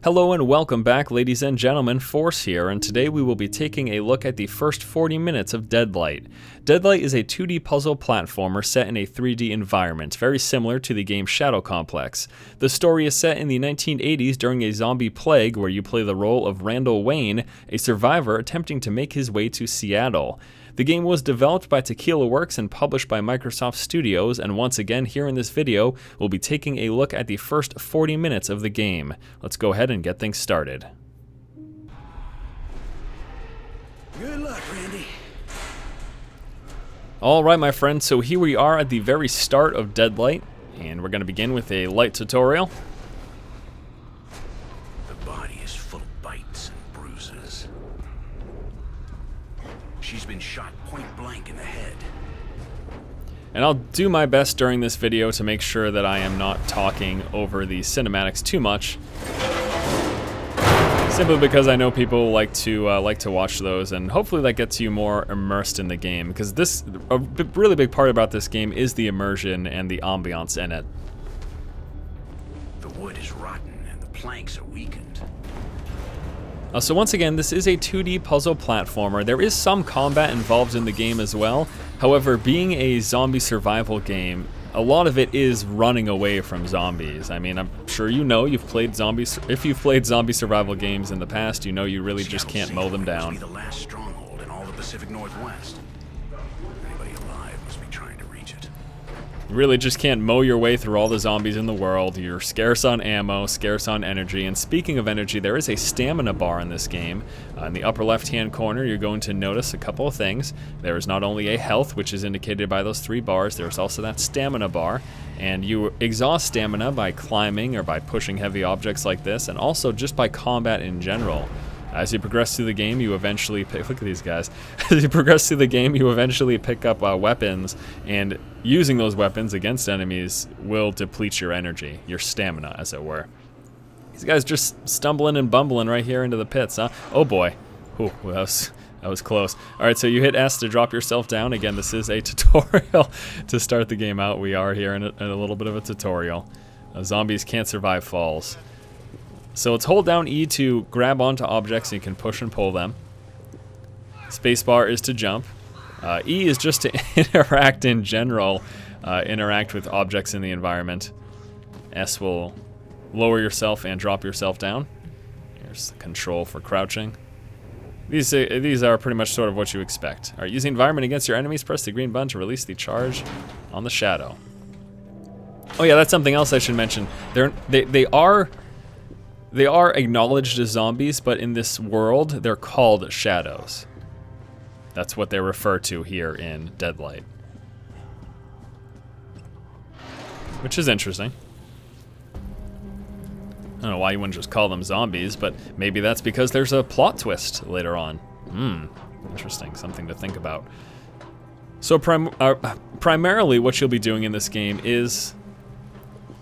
Hello and welcome back, ladies and gentlemen. Force here, and today we will be taking a look at the first 40 minutes of Deadlight. Deadlight is a 2D puzzle platformer set in a 3D environment, very similar to the game Shadow Complex. The story is set in the 1980s during a zombie plague where you play the role of Randall Wayne, a survivor attempting to make his way to Seattle. The game was developed by Tequila Works and published by Microsoft Studios, and once again here in this video, we'll be taking a look at the first 40 minutes of the game. Let's go ahead and get things started. Good luck, Randy. Alright my friends, so here we are at the very start of Deadlight, and we're going to begin with a light tutorial. The body is full of bites and bruises. She's been shot point blank in the head. And I'll do my best during this video to make sure that I am not talking over the cinematics too much. Simply because I know people like to watch those, and hopefully that gets you more immersed in the game. Because a really big part about this game is the immersion and the ambiance in it. The wood is rotten and the planks are weakened. So once again, this is a 2D puzzle platformer. There is some combat involved in the game as well. However, being a zombie survival game, a lot of it is running away from zombies. I mean, I'm sure you know you've played if you've played zombie survival games in the past, you know you really just can't mow them down. Must be the last stronghold in all the Pacific Northwest. Anybody alive must be trying to reach it. You really just can't mow your way through all the zombies in the world. You're scarce on ammo, scarce on energy, and speaking of energy, there is a stamina bar in this game. In the upper left-hand corner, you're going to notice a couple of things. There is not only a health, which is indicated by those 3 bars, there's also that stamina bar, and you exhaust stamina by climbing or by pushing heavy objects like this, and also just by combat in general. As you progress through the game, you eventually pick, look at these guys. As you progress through the game, you eventually pick up weapons, and using those weapons against enemies will deplete your energy, your stamina, as it were. These guys just stumbling and bumbling right here into the pits, huh? Oh boy. Ooh, that was close. Alright, so you hit S to drop yourself down. Again, this is a tutorial to start the game out. We are here in a little bit of a tutorial. Zombies can't survive falls. So let's hold down E to grab onto objects, and you can push and pull them. Spacebar is to jump. E is just to interact in general, interact with objects in the environment. S will lower yourself and drop yourself down. Here's the control for crouching. These are pretty much sort of what you expect. All right, using environment against your enemies, press the green button to release the charge on the shadow. Oh yeah, that's something else I should mention. They are acknowledged as zombies, but in this world, they're called shadows. That's what they refer to here in Deadlight. Which is interesting. I don't know why you wouldn't just call them zombies, but maybe that's because there's a plot twist later on. Interesting, something to think about. So primarily what you'll be doing in this game is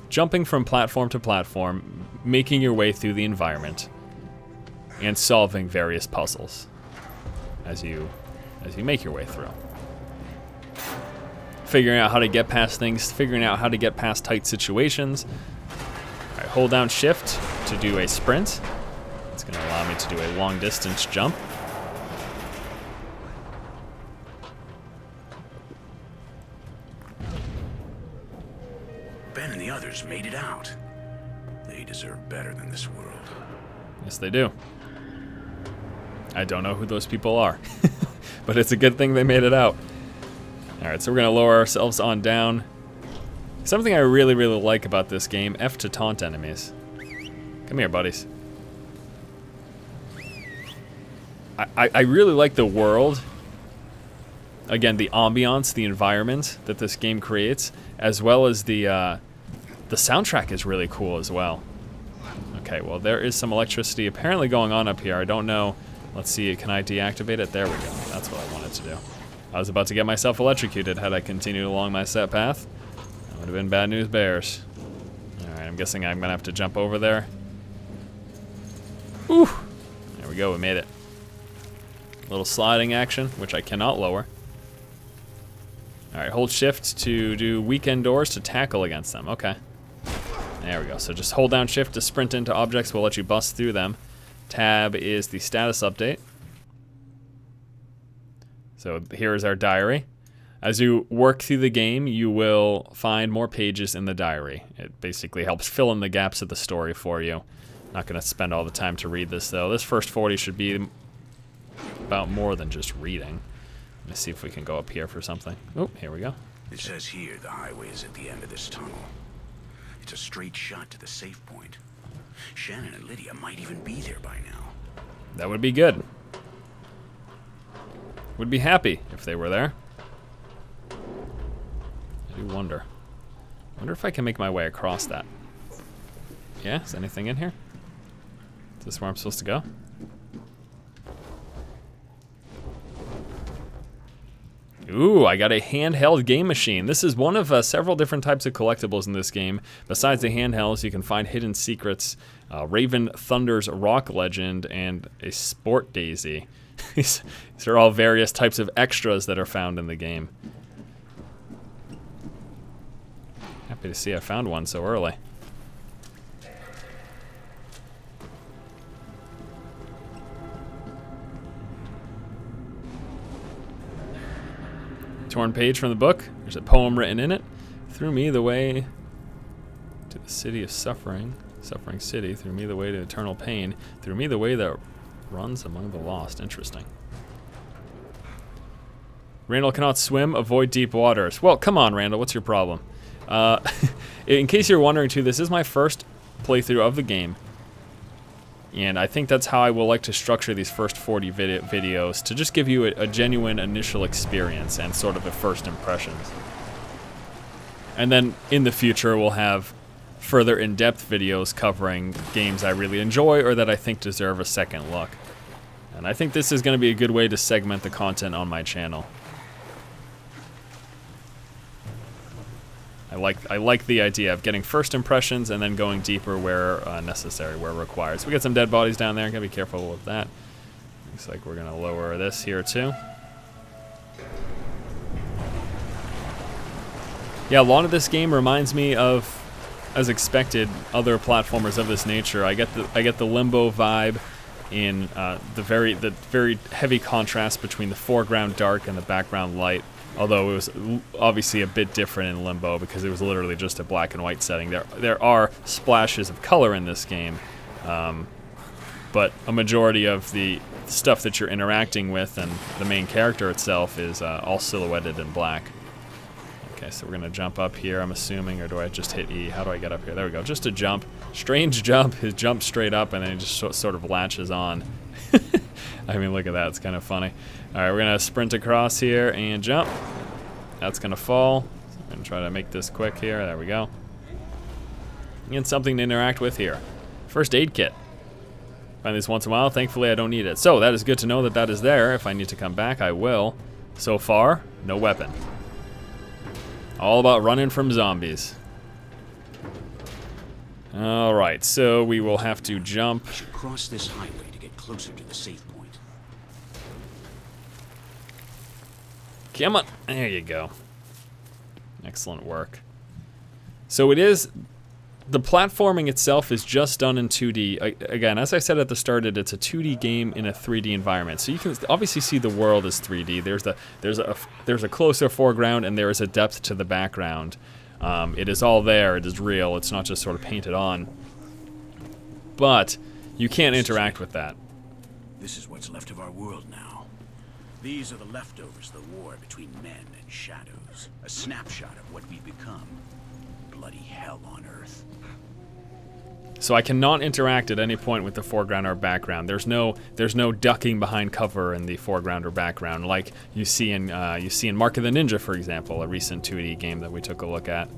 jumping from platform to platform, making your way through the environment, and solving various puzzles as you make your way through. Figuring out how to get past things, figuring out how to get past tight situations. All right, hold down shift to do a sprint. It's going to allow me to do a long distance jump. Ben and the others made it out. They deserve better than this world. Yes, they do. I don't know who those people are, but it's a good thing they made it out. All right, so we're gonna lower ourselves on down. Something I really like about this game, F to taunt enemies. Come here, buddies. I really like the world. Again, the ambiance, the environment that this game creates, as well as the soundtrack is really cool as well. Okay, well there is some electricity apparently going on up here. I don't know. Let's see, can I deactivate it? There we go. That's what I wanted to do. I was about to get myself electrocuted had I continued along my set path. That would have been bad news bears. Alright, I'm guessing I'm gonna have to jump over there. Whew! There we go, we made it. A little sliding action, which I cannot lower. Alright, hold shift to do weekend doors to tackle against them. Okay. There we go. So just hold down shift to sprint into objects. We'll let you bust through them. Tab is the status update. So here is our diary. As you work through the game, you will find more pages in the diary. It basically helps fill in the gaps of the story for you. Not going to spend all the time to read this, though. This first 40 should be about more than just reading. Let me see if we can go up here for something. Oh, here we go. It says here the highway is at the end of this tunnel. It's a straight shot to the safe point. Shannon and Lydia might even be there by now. That would be good. Would be happy if they were there. I do wonder. Wonder if I can make my way across that. Yeah, is anything in here? Is this where I'm supposed to go? Ooh, I got a handheld game machine. This is one of several different types of collectibles in this game. Besides the handhelds, you can find hidden secrets, Raven Thunder's Rock Legend, and a Sport Daisy. These are all various types of extras that are found in the game. Happy to see I found one so early. Torn page from the book. There's a poem written in it. Through me the way to the city of suffering, suffering city. Through me the way to eternal pain. Through me the way that runs among the lost. Interesting. Randall cannot swim. Avoid deep waters. Well, come on, Randall. What's your problem? In case you're wondering too, this is my first playthrough of the game. And I think that's how I will like to structure these first 40 videos, to just give you a genuine initial experience and sort of a first impressions. And then in the future we'll have further in-depth videos covering games I really enjoy or that I think deserve a second look. And I think this is going to be a good way to segment the content on my channel. I like the idea of getting first impressions and then going deeper where necessary, where required. So we got some dead bodies down there. Gotta be careful with that. Looks like we're gonna lower this here too. Yeah, a lot of this game reminds me of, as expected, other platformers of this nature. I get the Limbo vibe in the very heavy contrast between the foreground dark and the background light. Although it was obviously a bit different in Limbo because it was literally just a black and white setting. There are splashes of color in this game, but a majority of the stuff that you're interacting with and the main character itself is all silhouetted in black. Okay, so we're gonna jump up here, I'm assuming, or do I just hit E? How do I get up here? There we go, just a jump. Strange jump, his jump straight up and then it just sort of latches on. I mean, look at that, it's kind of funny. All right, we're gonna sprint across here and jump. That's gonna fall. So I'm gonna try to make this quick here, there we go. And something to interact with here. First aid kit. Find this once in a while, thankfully I don't need it. So that is good to know that that is there. If I need to come back, I will. So far, no weapon. All about running from zombies. All right, so we will have to jump. I should cross this highway to get closer to the safe point. Come on, there you go. Excellent work. So it is, the platforming itself is just done in 2D. Again, as I said at the start, it's a 2D game in a 3D environment. So you can obviously see the world as 3D. There's a closer foreground and there is a depth to the background. It is all there, it is real, it's not just sort of painted on. But you can't interact with that. This is what's left of our world now. These are the leftovers of the war between men and shadows. A snapshot of what we've become. Bloody hell on Earth. So I cannot interact at any point with the foreground or background. There's no ducking behind cover in the foreground or background like you see in Mark of the Ninja, for example, a recent 2D game that we took a look at.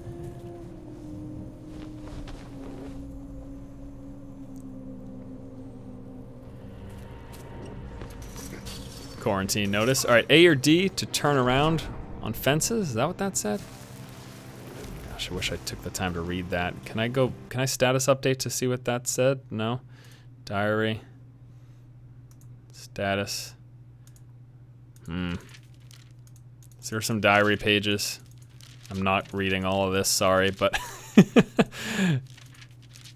Quarantine notice. All right, A or D to turn around on fences. Is that what that said? Gosh, I wish I took the time to read that. Can I status update to see what that said? No. Diary. Status. Is there some diary pages? I'm not reading all of this, sorry, but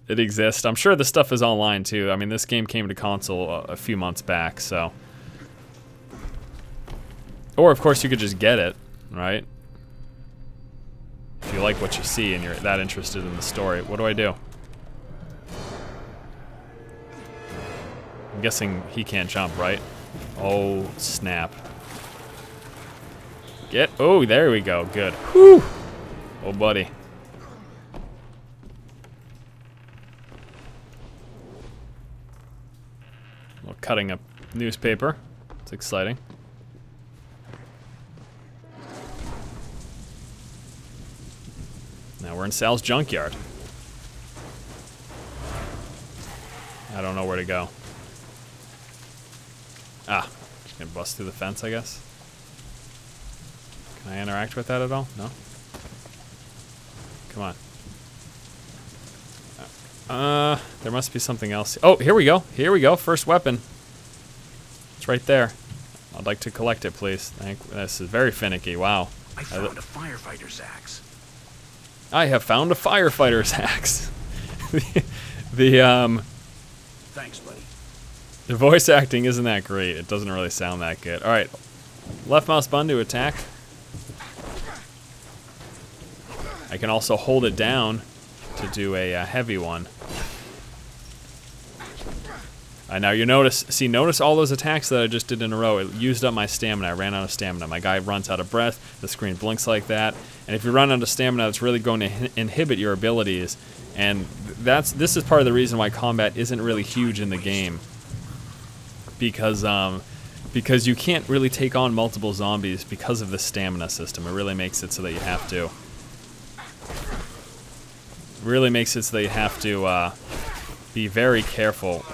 it exists. I'm sure this stuff is online too. I mean, this game came to console a few months back, so. Or of course you could just get it, right? If you like what you see and you're that interested in the story. What do I do? I'm guessing he can't jump, right? Oh, snap. Oh, there we go, good. Whew! Oh, buddy. Well, cutting up newspaper. It's exciting. Now we're in Sal's junkyard. I don't know where to go. Ah, just gonna bust through the fence, I guess. Can I interact with that at all? No? Come on. There must be something else. Oh, here we go. Here we go. First weapon. It's right there. I'd like to collect it, please. This is very finicky. Wow. I found a firefighter's axe. I have found a firefighter's axe. Thanks, buddy. The voice acting isn't that great. It doesn't really sound that good. All right. Left mouse button to attack. I can also hold it down to do a heavy one. Now you notice all those attacks that I just did in a row. It used up my stamina. I ran out of stamina. My guy runs out of breath. The screen blinks like that. And if you run out of stamina, it's really going to inhibit your abilities. And this is part of the reason why combat isn't really huge in the game. Because you can't really take on multiple zombies because of the stamina system. It really makes it so that you have to. Really makes it so that you have to be very careful.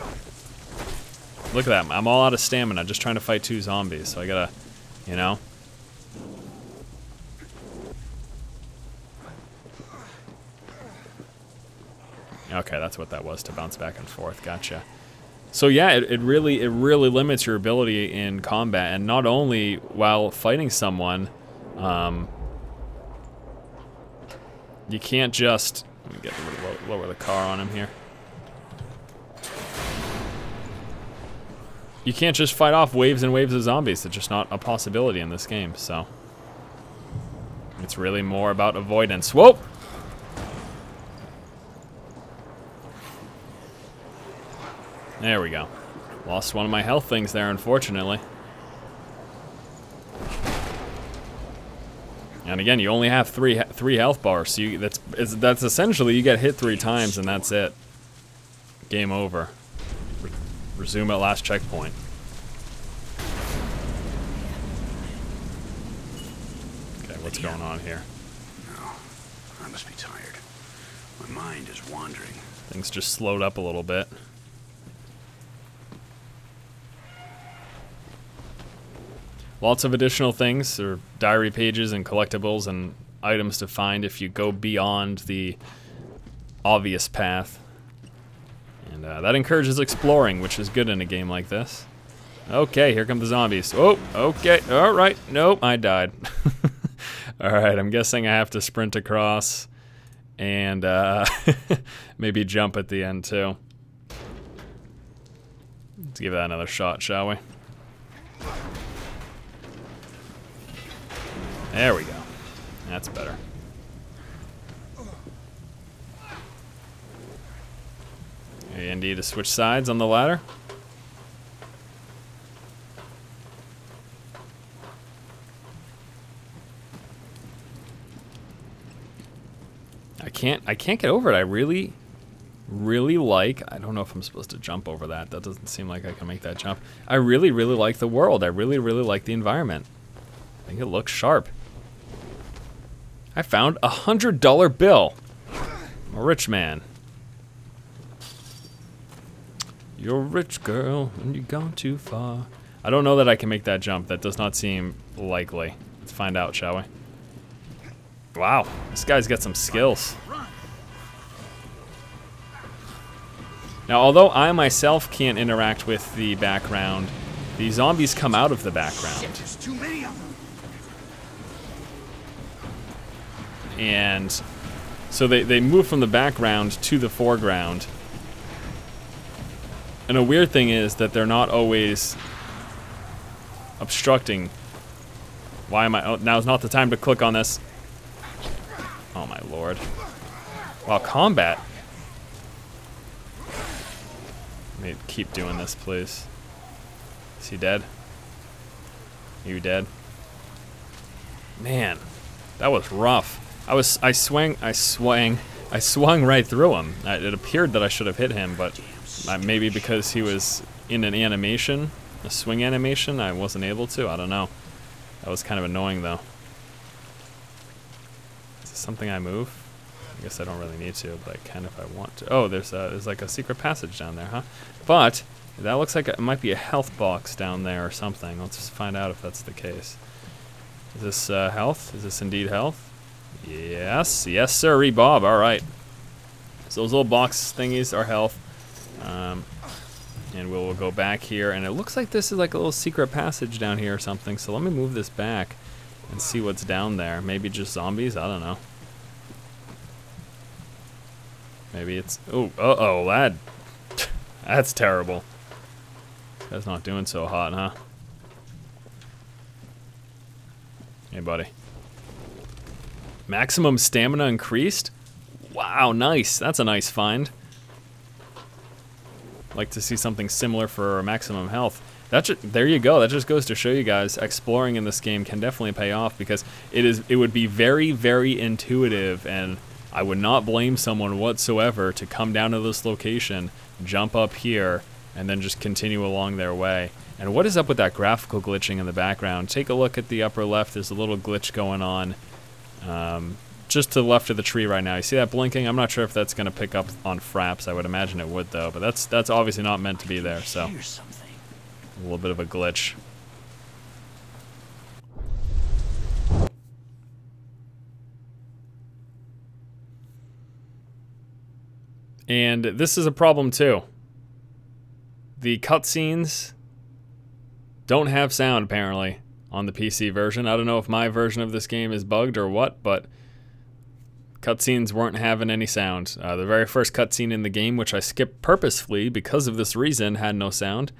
Look at that, I'm all out of stamina just trying to fight 2 zombies, so I gotta, you know. Okay, that's what that was, to bounce back and forth, gotcha. So yeah, it really limits your ability in combat, and not only while fighting someone, you can't just, let me get lower the car on him here. You can't just fight off waves and waves of zombies. It's just not a possibility in this game, so. It's really more about avoidance. Whoa! There we go. Lost one of my health things there, unfortunately. And again, you only have three health bars, so that's essentially you get hit 3 times and that's it. Game over. Resume at last checkpoint. Okay, what's going on here? No, I must be tired. My mind is wandering. Things just slowed up a little bit. Lots of additional things, or diary pages and collectibles and items to find if you go beyond the obvious path. And that encourages exploring, which is good in a game like this. Okay, here come the zombies. Oh, okay, all right. Nope, I died. All right, I'm guessing I have to sprint across and maybe jump at the end too. Let's give that another shot, shall we? There we go. That's better. A and D to switch sides on the ladder. I can't get over it. I really like, I don't know if I'm supposed to jump over that. That doesn't seem like I can make that jump. I really like the world. I really like the environment. I think it looks sharp. I found a $100 bill. I'm a rich man. You're a rich girl and you've gone too far. I don't know that I can make that jump. That does not seem likely. Let's find out, shall we? Wow, this guy's got some skills. Now, although I myself can't interact with the background, the zombies come out of the background. There's too many of them. And So they move from the background to the foreground. And a weird thing is that they're not always obstructing. Why am I... Oh, now's not the time to click on this. Oh my lord. Wow, combat. Let me keep doing this, please. Is he dead? Are you dead? Man, that was rough. I swung right through him. It appeared that I should have hit him, but maybe because he was in an animation, a swing animation, I wasn't able to. I don't know. That was kind of annoying, though. Is this something I move? I guess I don't really need to, but I can if I want to. Oh, there's like a secret passage down there, huh? But that looks like it might be a health box down there or something. Let's just find out if that's the case. Is this health? Is this indeed health? Yes, yes, sir, Bob. All right. So those little box thingies are health. And we'll go back here, and it looks like this is like a little secret passage down here or something. So let me move this back and see what's down there. Maybe just zombies. I don't know. Maybe it's... Oh, uh-oh, lad. That's terrible. That's not doing so hot, huh? Hey, buddy. Maximum stamina increased? Wow, nice. That's a nice find. Like to see something similar for maximum health. There you go. That just goes to show you guys, exploring in this game can definitely pay off, because it would be very, very intuitive, and I would not blame someone whatsoever to come down to this location, jump up here, and then just continue along their way. And what is up with that graphical glitching in the background? Take a look at the upper left. There's a little glitch going on just to the left of the tree right now. You see that blinking? I'm not sure if that's going to pick up on fraps. I would imagine it would, though. But that's obviously not meant to be there, so a little bit of a glitch. And this is a problem too. The cutscenes don't have sound, apparently, on the PC version. I don't know if my version of this game is bugged or what, but cutscenes weren't having any sound. The very first cutscene in the game, which I skipped purposefully because of this reason, had no sound.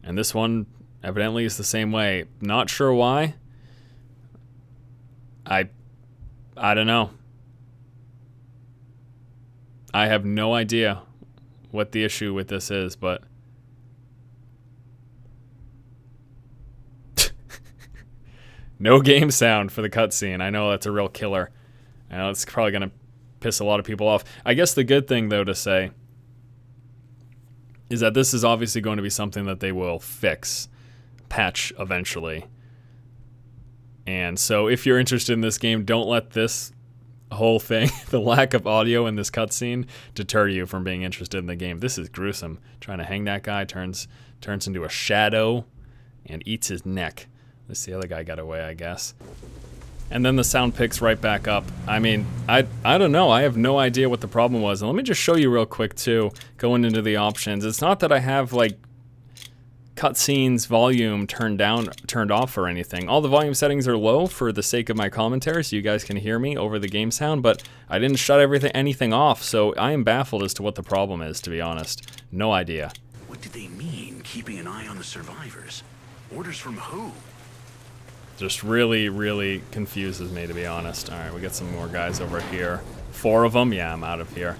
And this one evidently is the same way. Not sure why. I don't know. I have no idea what the issue with this is, but no game sound for the cutscene. I know that's a real killer. I know it's probably going to piss a lot of people off. I guess the good thing, though, to say is that this is obviously going to be something that they will fix, patch eventually. And so if you're interested in this game, don't let this whole thing, the lack of audio in this cutscene, deter you from being interested in the game. This is gruesome. Trying to hang that guy, turns into a shadow and eats his neck. This the other guy got away, I guess. And then the sound picks right back up. I mean, I don't know. I have no idea what the problem was. And let me just show you real quick too, going into the options. It's not that I have like cutscenes volume turned off or anything. All the volume settings are low for the sake of my commentary, so you guys can hear me over the game sound, but I didn't shut anything off, so I am baffled as to what the problem is, to be honest. No idea. What did they mean, keeping an eye on the survivors? Orders from who? Just really, really confuses me, to be honest. Alright, we got some more guys over here. 4 of them? Yeah, I'm out of here.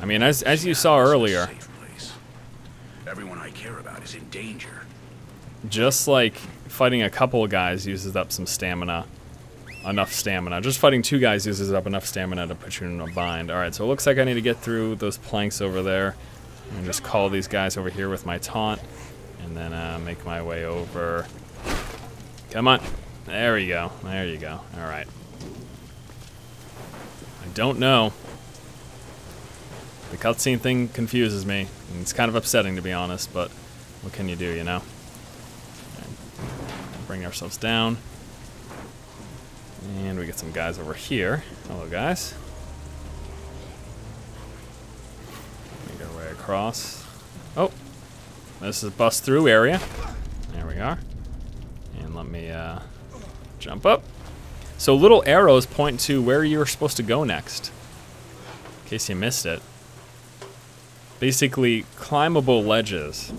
I mean, as you saw earlier, everyone I care about is in danger. Just like fighting a couple of guys uses up some stamina. Enough stamina. Just fighting 2 guys uses up enough stamina to put you in a bind. Alright, so it looks like I need to get through those planks over there. And just call these guys over here with my taunt. And then make my way over. Come on. There we go. There you go. Alright. I don't know. The cutscene thing confuses me. It's kind of upsetting, to be honest, but what can you do, you know? Bring ourselves down. And we get some guys over here. Hello, guys. Make our way across. Oh! This is a bust through area. There we are. And let me jump up. So little arrows point to where you're supposed to go next, in case you missed it. Basically, climbable ledges.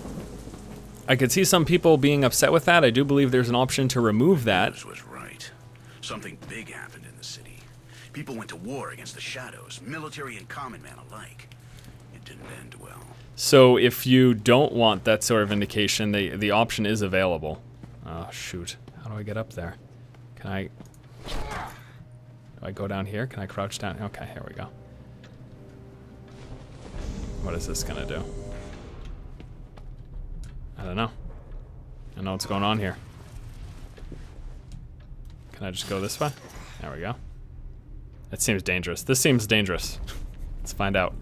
I could see some people being upset with that. I do believe there's an option to remove that. This was right. Something big happened in the city. People went to war against the shadows, military and common man alike. It didn't end well. So if you don't want that sort of indication, the option is available. Oh, shoot. How do I get up there? Can I... Do I go down here? Can I crouch down? Okay, here we go. What is this gonna do? I don't know. I don't know what's going on here. Can I just go this way? There we go. That seems dangerous. This seems dangerous. Let's find out.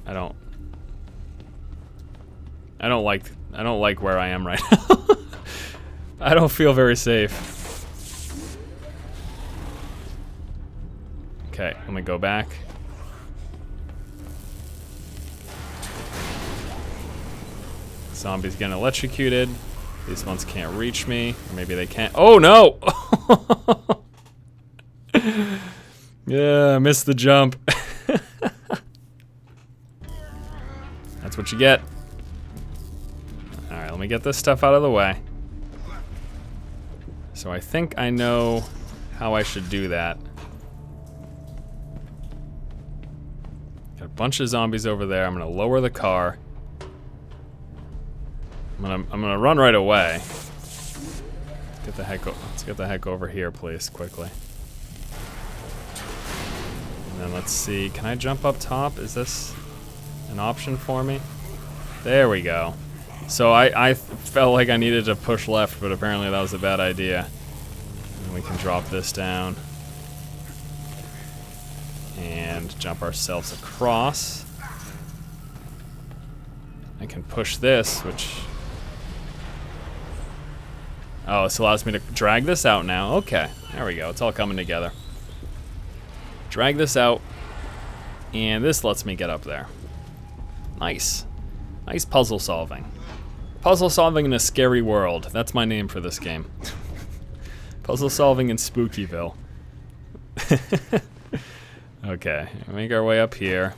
I don't like where I am right now. I don't feel very safe. Okay, let me go back. Zombies getting electrocuted. These ones can't reach me. Or maybe they can't. Oh no! Yeah, I missed the jump. That's what you get. Alright, let me get this stuff out of the way. So I think I know how I should do that. Got a bunch of zombies over there. I'm gonna lower the car. I'm gonna run right away. Let's get the heck over here, please, quickly. And then let's see. Can I jump up top? Is this an option for me? There we go. So I felt like I needed to push left, but apparently that was a bad idea. And we can drop this down. And jump ourselves across. I can push this, which... Oh, this allows me to drag this out now. Okay, there we go. It's all coming together. Drag this out. And this lets me get up there. Nice. Nice puzzle solving. Puzzle solving in a scary world. That's my name for this game. Puzzle solving in Spookyville. Okay, make our way up here.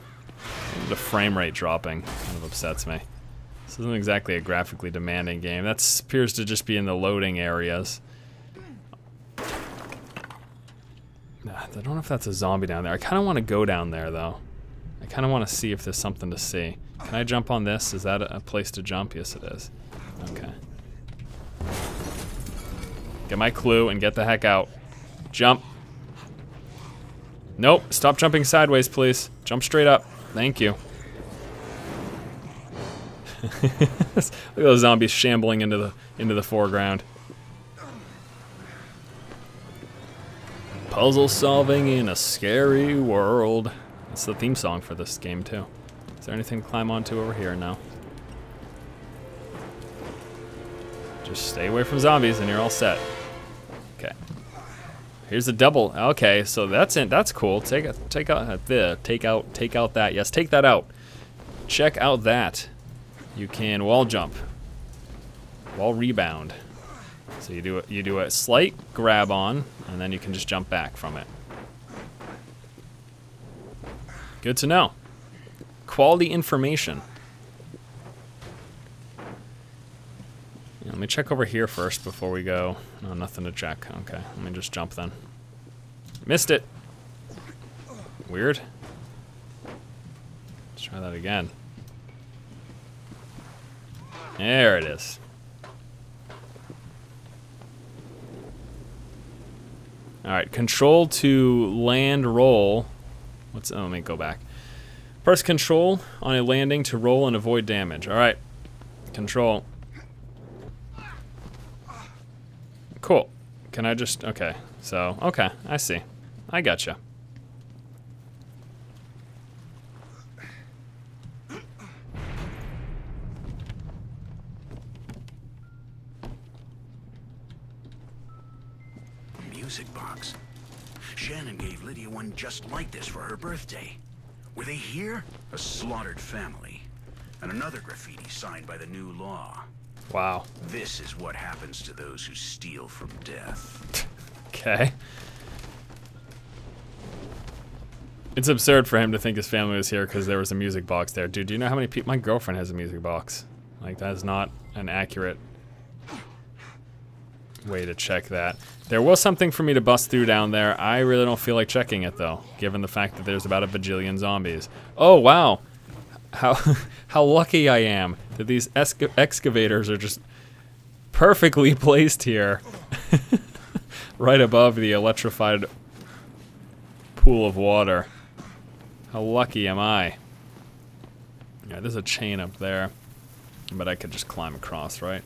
The frame rate dropping kind of upsets me. This isn't exactly a graphically demanding game. That appears to just be in the loading areas. I don't know if that's a zombie down there. I kind of want to go down there, though. I kind of want to see if there's something to see. Can I jump on this? Is that a place to jump? Yes, it is. Okay. Get my clue and get the heck out. Jump. Nope. Stop jumping sideways, please. Jump straight up. Thank you. Look at those zombies shambling into the foreground. Puzzle solving in a scary world. That's the theme song for this game too. Is there anything to climb onto over here? No. Just stay away from zombies and you're all set. Okay. Here's a double. Okay, so that's it. That's cool. Take out that. Yes, take that out. Check out that. You can wall jump, wall rebound. So you do a slight grab on, and then you can just jump back from it. Good to know. Quality information. Yeah, let me check over here first before we go. No, nothing to check. Okay, let me just jump then. Missed it. Weird. Let's try that again. There it is. Alright, control to land roll. Oh, let me go back. Press control on a landing to roll and avoid damage. Alright. Control. Cool. Can I just... Okay. So, okay. I see. I gotcha. Music box. Shannon gave Lydia one just like this for her birthday. Were they here? A slaughtered family. And another graffiti signed by the new law. Wow. This is what happens to those who steal from death. Okay. It's absurd for him to think his family was here because there was a music box there. Dude, do you know how many people... My girlfriend has a music box. Like, that is not an accurate way to check that. There was something for me to bust through down there. I really don't feel like checking it, though, given the fact that there's about a bajillion zombies. Oh, wow. How lucky I am that these excavators are just perfectly placed here. Right above the electrified pool of water. How lucky am I? Yeah, there's a chain up there. But I could just climb across, right?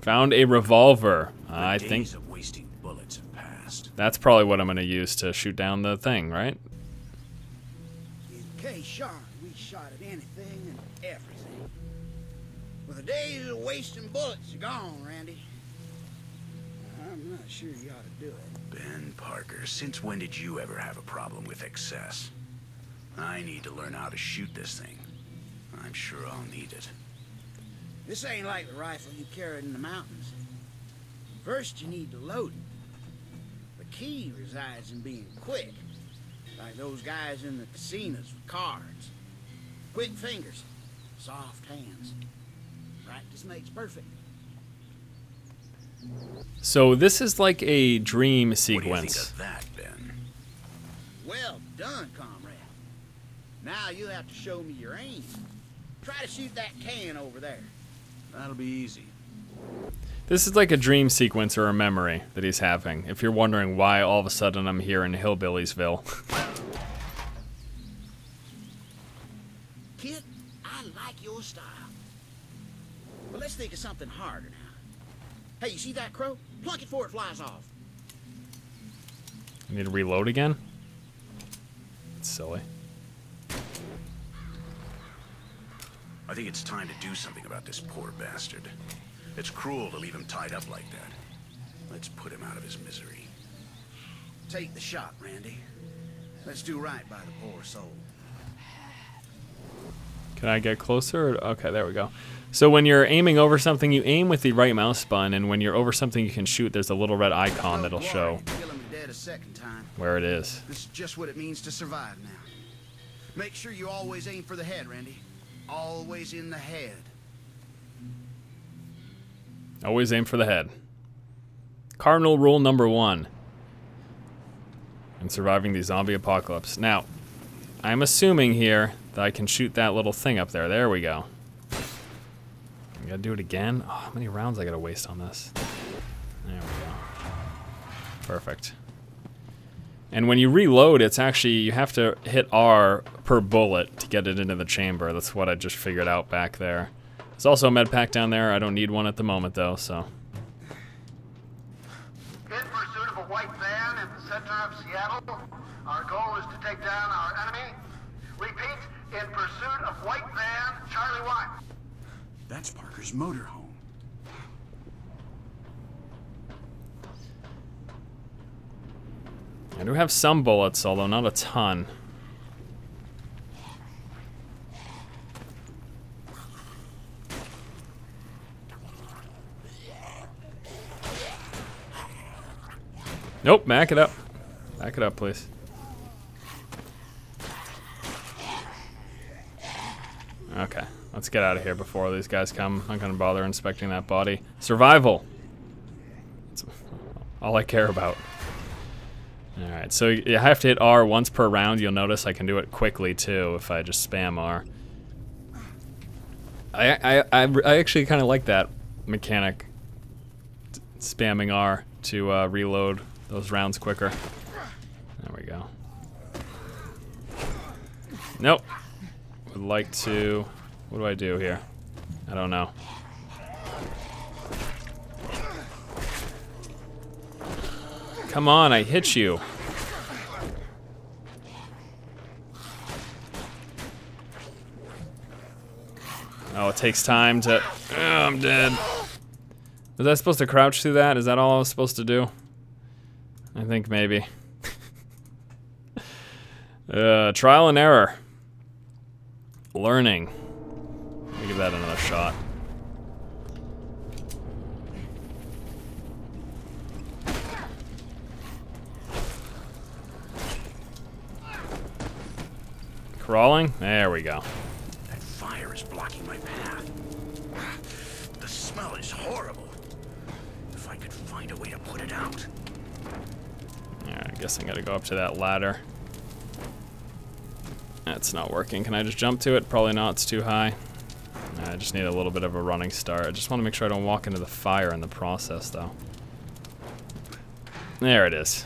Found a revolver. I think days of wasting bullets have passed. that's probably what I'm going to use to shoot down the thing, right? In K. Sean, we shot at anything and everything. Well, the days of wasting bullets are gone, Randy. I'm not sure you ought to do it. Ben Parker, since when did you ever have a problem with excess? I need to learn how to shoot this thing. I'm sure I'll need it. This ain't like the rifle you carried in the mountains. First, you need to load it. The key resides in being quick, like those guys in the casinos with cards. Quick fingers, soft hands. Practice makes perfect. So this is like a dream What do you think sequence. of that, Ben? Well done, comrade. Now you have to show me your aim. Try to shoot that can over there. That'll be easy. This is like a dream sequence or a memory that he's having. If you're wondering why all of a sudden I'm here in Hillbilliesville. Kid, I like your style. But let's think of something harder now. Hey, you see that crow? Plunk it before it flies off. I need to reload again? It's silly. I think it's time to do something about this poor bastard. It's cruel to leave him tied up like that. Let's put him out of his misery. Take the shot, Randy. Let's do right by the poor soul. Can I get closer? Okay, there we go. So when you're aiming over something, you aim with the right mouse button, and when you're over something you can shoot, there's a little red icon that'll show Kill him dead a second time. where it is. This is just what it means to survive now. Make sure you always aim for the head, Randy. Always in the head. Always aim for the head. Cardinal rule number 1 in surviving the zombie apocalypse. Now, I'm assuming here that I can shoot that little thing up there. There we go. I gotta do it again. Oh, how many rounds I gotta waste on this? There we go. Perfect. And when you reload, it's actually, you have to hit R per bullet to get it into the chamber. That's what I just figured out back there. There's also a med pack down there. I don't need one at the moment, though, so. In pursuit of a white van in the center of Seattle. Our goal is to take down our enemy. Repeat, in pursuit of white van, Charlie White. That's Parker's motorhome. I do have some bullets, although not a ton. Nope, back it up. Back it up, please. Okay, let's get out of here before these guys come. I'm not gonna bother inspecting that body. Survival. That's all I care about. Alright, so you have to hit R once per round. You'll notice I can do it quickly too if I just spam R. I actually kind of like that mechanic, spamming R to reload those rounds quicker. There we go. Nope. Would like to... What do I do here? I don't know. Come on, I hit you. Oh, it takes time to... Oh, I'm dead. Was I supposed to crouch through that? Is that all I was supposed to do? I think maybe. Trial and error. Learning. I'll give that another shot. Crawling? There we go. That fire is blocking my path. The smell is horrible. If I could find a way to put it out. Alright, I guess I gotta go up to that ladder. That's not working. Can I just jump to it? Probably not, it's too high. I just need a little bit of a running start. I just want to make sure I don't walk into the fire in the process, though. There it is.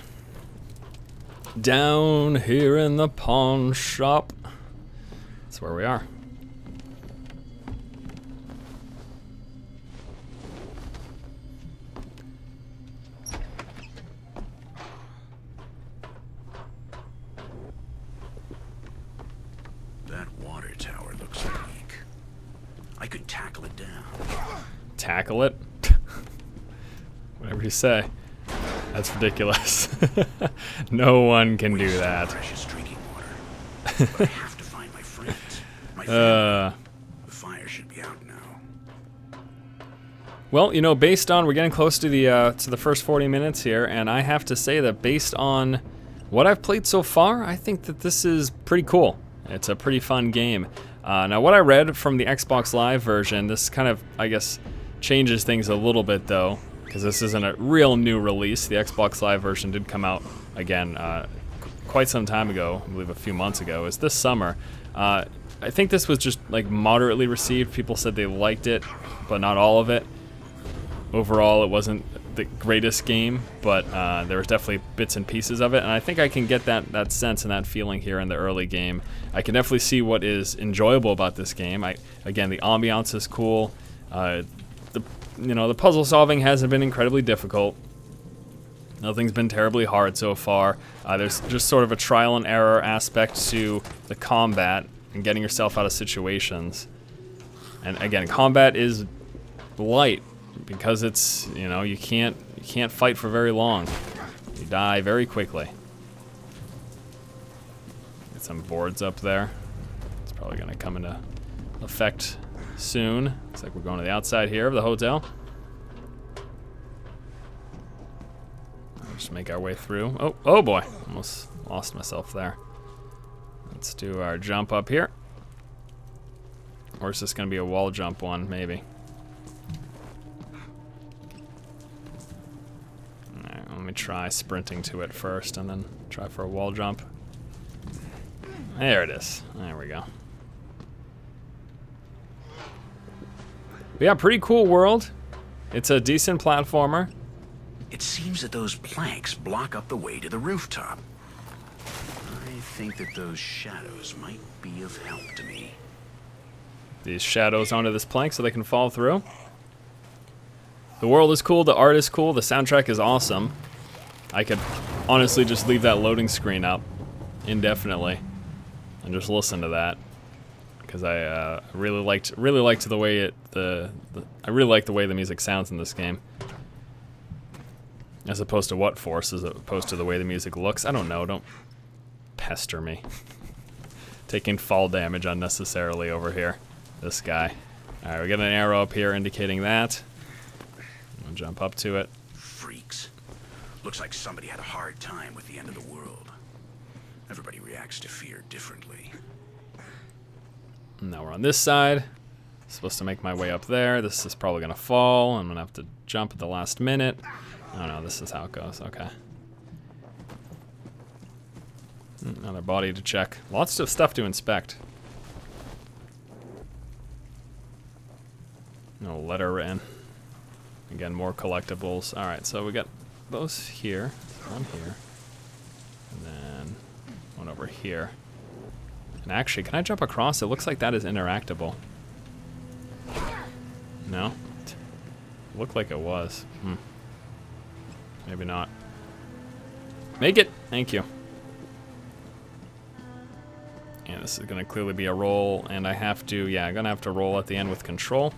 Down here in the pawn shop. That's where we are. That water tower looks weak. I could tackle it down. Tackle it? Whatever you say. That's ridiculous. No one can do that. Precious drinking water. But I have to find my friends. My family. The fire should be out now. Well, you know, based on, we're getting close to the first 40 minutes here, and I have to say that based on what I've played so far, I think that this is pretty cool. It's a pretty fun game. Now, what I read from the Xbox Live version, this kind of, I guess, changes things a little bit, though, because this isn't a real new release. The Xbox Live version did come out, again, quite some time ago, I believe a few months ago. It was this summer. I think this was just, like, moderately received. People said they liked it, but not all of it. Overall, it wasn't the greatest game, but there was definitely bits and pieces of it, and I think I can get that sense and that feeling here in the early game. I can definitely see what is enjoyable about this game. Again, the ambiance is cool. The puzzle solving hasn't been incredibly difficult. Nothing's been terribly hard so far. There's just sort of a trial and error aspect to the combat and getting yourself out of situations. And again, combat is light because it's, you know, you can't fight for very long. You die very quickly. Get some boards up there. It's probably gonna come into effect soon. Looks like we're going to the outside here of the hotel. I'll just make our way through. Oh boy, almost lost myself there. Let's do our jump up here. Or is this gonna be a wall jump one, maybe? Alright, let me try sprinting to it first and then try for a wall jump. There it is. There we go. But yeah, pretty cool world. It's a decent platformer. It seems that those planks block up the way to the rooftop. I think that those shadows might be of help to me. These shadows onto this plank so they can fall through. The world is cool, the art is cool, the soundtrack is awesome. I could honestly just leave that loading screen up indefinitely and just listen to that, because I really liked the way I really like the way the music sounds in this game, as opposed to what Force, as opposed to the way the music looks. I don't know. Don't pester me. Taking fall damage unnecessarily over here. This guy. All right, we got an arrow up here indicating that. I'll jump up to it. Freaks. Looks like somebody had a hard time with the end of the world. Everybody reacts to fear differently. Now we're on this side. Supposed to make my way up there. This is probably gonna fall. I'm gonna have to jump at the last minute. Oh no, this is how it goes. Okay. Another body to check. Lots of stuff to inspect. No letter written. Again, more collectibles. Alright, so we got those here. One here. And then one over here. And actually, can I jump across? It looks like that is interactable. No? Looked like it was. Maybe not. Make it! Thank you. Yeah, this is gonna clearly be a roll, and I have to, yeah, I'm gonna have to roll at the end with control.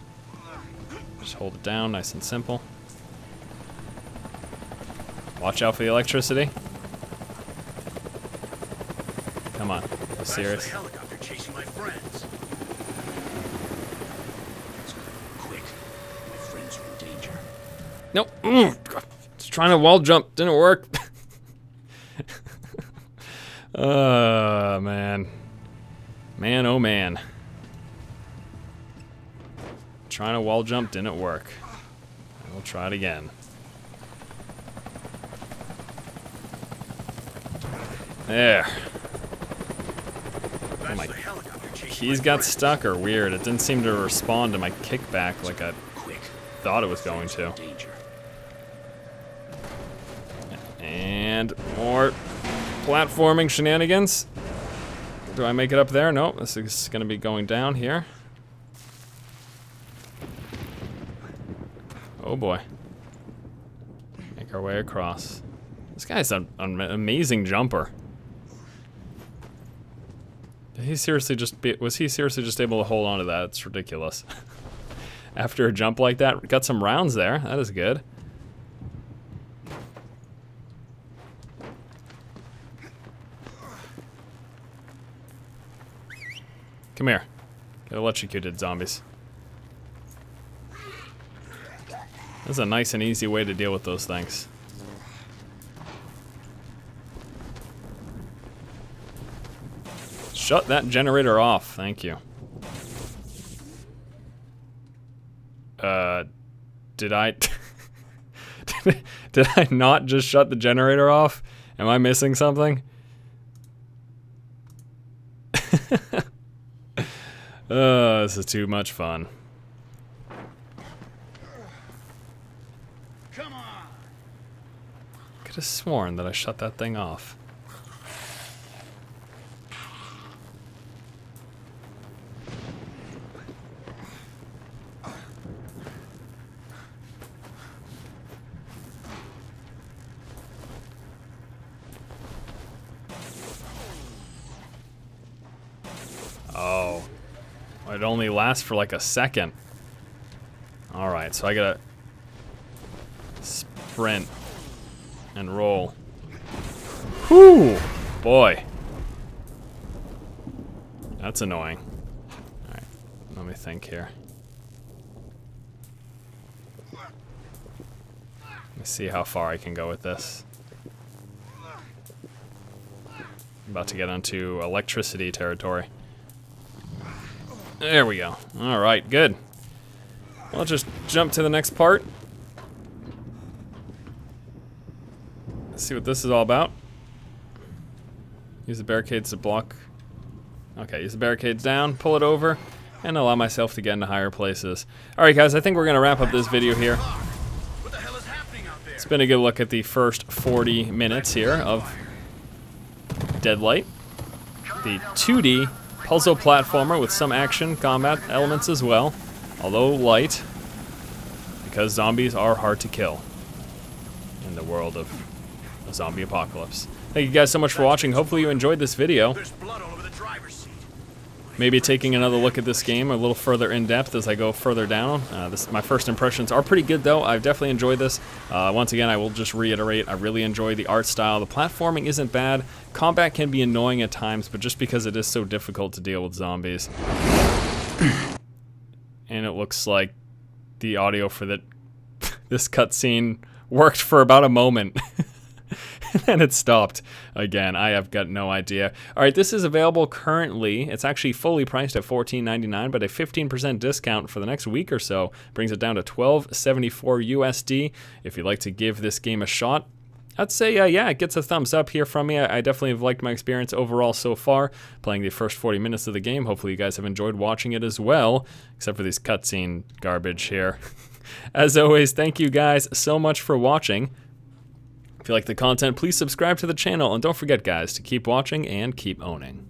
Just hold it down, nice and simple. Watch out for the electricity. Come on, are you serious? Helicopter chasing my friends. Nope. Just trying to wall jump. Didn't work. Man. Man, oh man. Trying to wall jump didn't work. We'll try it again. There. Oh my. Keys got stuck or weird. It didn't seem to respond to my kickback like I thought it was going to. And more platforming shenanigans. Do I make it up there? Nope, this is gonna be going down here. Oh boy. Make our way across. This guy's an amazing jumper. Did he seriously was he seriously just able to hold on to that? It's ridiculous. After a jump like that, got some rounds there. That is good. Come here. Get electrocuted, zombies. This is a nice and easy way to deal with those things. Shut that generator off, thank you. Did I... did I not just shut the generator off? Am I missing something? This is too much fun. Come on. Could have sworn that I shut that thing off. Oh. It only lasts for like a second. Alright, so I gotta sprint and roll. Whew! Boy. That's annoying. Alright, let me think here. Let me see how far I can go with this. I'm about to get onto electricity territory. There we go. Alright, good. I'll just jump to the next part. Let's see what this is all about. Use the barricades to block. Okay, use the barricades down, pull it over, and allow myself to get into higher places. Alright guys, I think we're going to wrap up this video here. It's been a good look at the first 40 minutes here of Deadlight. The 2D puzzle platformer with some action combat elements as well, although light, because zombies are hard to kill in the world of a zombie apocalypse. Thank you guys so much for watching. Hopefully you enjoyed this video. Maybe taking another look at this game a little further in depth as I go further down. My first impressions are pretty good though. I've definitely enjoyed this. Once again, I will just reiterate, I really enjoy the art style. The platforming isn't bad. Combat can be annoying at times, but just because it is so difficult to deal with zombies. And it looks like the audio for this cutscene worked for about a moment. And it stopped again. I have got no idea. Alright, this is available currently. It's actually fully priced at $14.99, but a 15% discount for the next week or so brings it down to $12.74 USD. If you'd like to give this game a shot, I'd say, yeah, it gets a thumbs up here from me. I definitely have liked my experience overall so far, playing the first 40 minutes of the game. Hopefully you guys have enjoyed watching it as well, except for these cutscene garbage here. As always, thank you guys so much for watching. If you like the content, please subscribe to the channel, and don't forget, guys, to keep watching and keep owning.